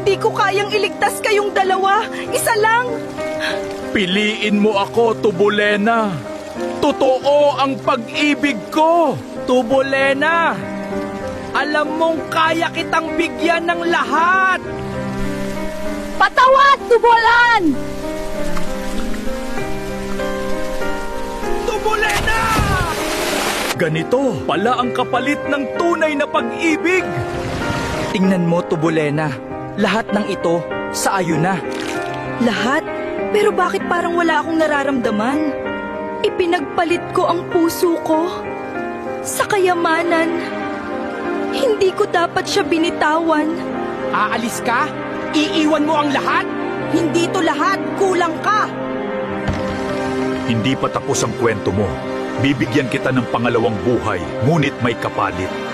Hindi ko kayang iligtas kayong dalawa. Isa lang. Piliin mo ako, Tubulena. Totoo ang pag-ibig ko. Tubulena, alam mong kaya kitang bigyan ng lahat. Patawad, Tubulan! Tubulena! Ganito pala ang kapalit ng tunay na pag-ibig. Tingnan mo, Tubulena. Lahat ng ito sa iyo na. Lahat? Pero bakit parang wala akong nararamdaman? Ipinagpalit ko ang puso ko sa kayamanan. Hindi ko dapat siya binitawan. Aalis ka? Iiwan mo ang lahat? Hindi to lahat. Kulang ka. Hindi pa tapos ang kwento mo. Bibigyan kita ng pangalawang buhay, ngunit may kapalit.